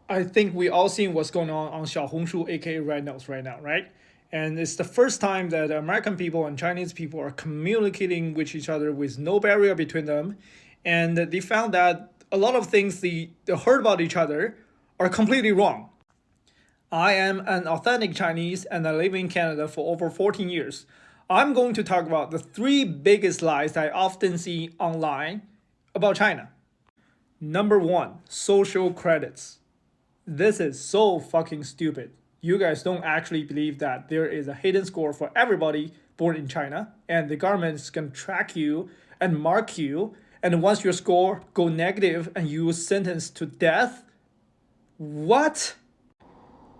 I think we all seen what's going on Xiaohongshu, aka Red Nose, right now, right? And it's the first time that American people and Chinese people are communicating with each other with no barrier between them, and they found that a lot of things they heard about each other are completely wrong. I am an authentic Chinese and I live in Canada for over 14 years. I'm going to talk about the three biggest lies I often see online about China. Number one, social credits. This is so fucking stupid. You guys don't actually believe that there is a hidden score for everybody born in China, and the government is gonna track you and mark you, and once your score go negative and you sentenced to death? What?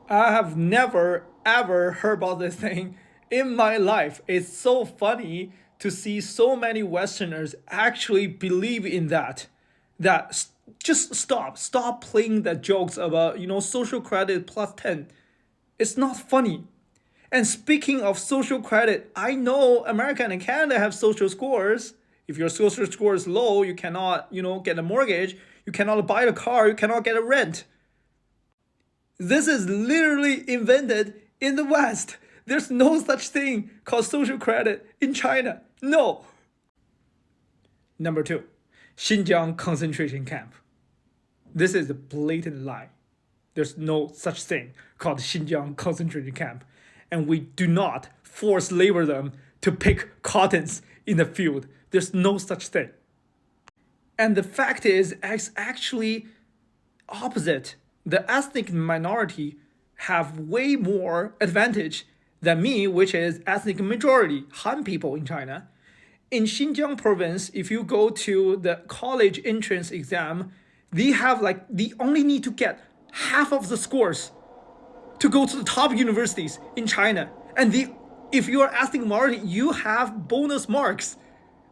I have never ever heard about this thing in my life. It's so funny to see so many Westerners actually believe in that. Just stop playing the jokes about social credit plus 10. It's not funny. And speaking of social credit, I know America and Canada have social scores. If your social score is low, you cannot get a mortgage, you cannot buy a car, you cannot get a rent. This is literally invented in the West. There's no such thing called social credit in China. No. Number two, Xinjiang concentration camp. This is a blatant lie. There's no such thing called Xinjiang concentration camp. And we do not force labor them to pick cottons in the field. There's no such thing. And the fact is, it's actually opposite. The ethnic minority have way more advantage than me, which is ethnic majority, Han people in China. In Xinjiang province, if you go to the college entrance exam, they only need to get half of the scores to go to the top universities in China. And if you are ethnic minority, you have bonus marks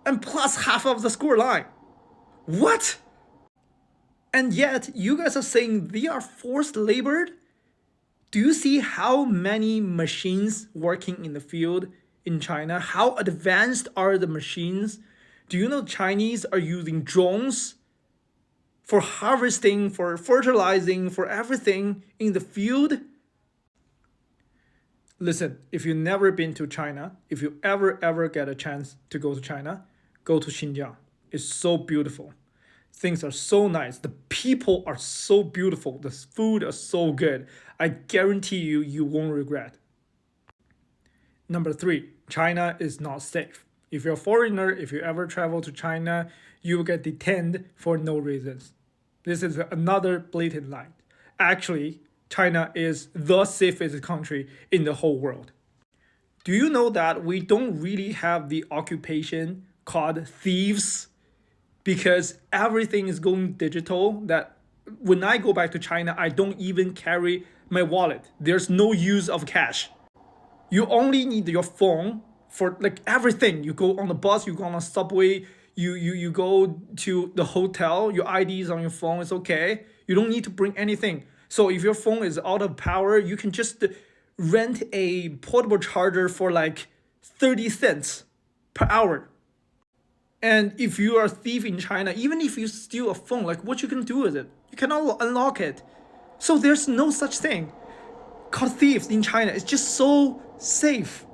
and plus half of the score line. What? And yet, you guys are saying they are forced labored? Do you see how many machines working in the field in China? How advanced are the machines? Do you know Chinese are using drones for harvesting, for fertilizing, for everything in the field? Listen, if you've never been to China, if you ever get a chance to go to China, go to Xinjiang. It's so beautiful. Things are so nice. The people are so beautiful. The food is so good. I guarantee you won't regret. Number three, China is not safe. If you're a foreigner, if you ever travel to China, you will get detained for no reasons. This is another blatant lie. Actually, China is the safest country in the whole world. Do you know that we don't really have the occupation called thieves? Because everything is going digital, that when I go back to China, I don't even carry my wallet. There's no use of cash. You only need your phone for everything. You go on the bus, you go on a subway, you go to the hotel, your ID is on your phone, it's okay. You don't need to bring anything. So if your phone is out of power, you can just rent a portable charger for 30 cents per hour. And if you are a thief in China, even if you steal a phone, what you can do with it? You cannot unlock it. So there's no such thing called thieves in China. It's just so safe.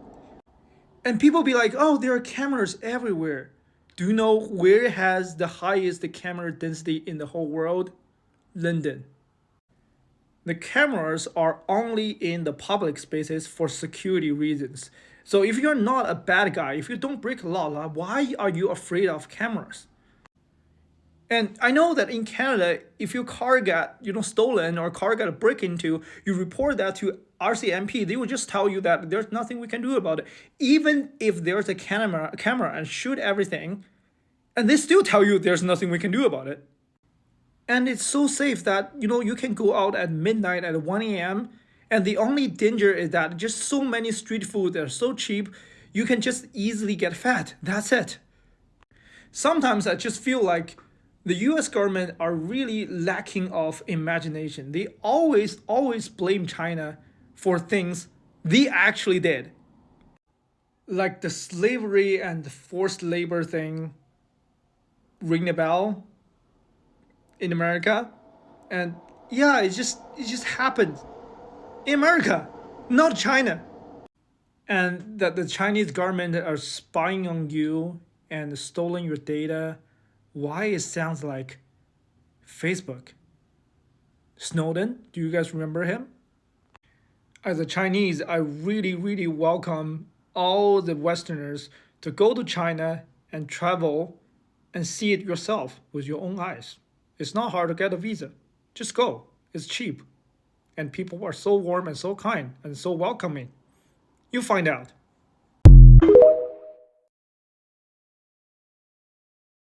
And people be like, oh, there are cameras everywhere. Do you know where has the highest camera density in the whole world? London. The cameras are only in the public spaces for security reasons. So if you're not a bad guy, if you don't break the law, why are you afraid of cameras? And I know that in Canada, if your car got stolen or car got break into, you report that to RCMP. They will just tell you that there's nothing we can do about it. Even if there's a camera and shoot everything, and they still tell you there's nothing we can do about it. And it's so safe that you can go out at midnight at 1 a.m. And the only danger is that just so many street food that are so cheap, you can just easily get fat. That's it. Sometimes I just feel like the US government are really lacking of imagination. They always blame China for things they actually did. Like the slavery and the forced labor thing ring a bell in America. And Yeah, it just happened in America, not China. And that the Chinese government are spying on you and stolen your data. Why it sounds like Facebook. Snowden, do you guys remember him? As a Chinese, I really, really welcome all the Westerners to go to China and travel and see it yourself with your own eyes. It's not hard to get a visa. Just go. It's cheap. And people are so warm and so kind and so welcoming. You find out.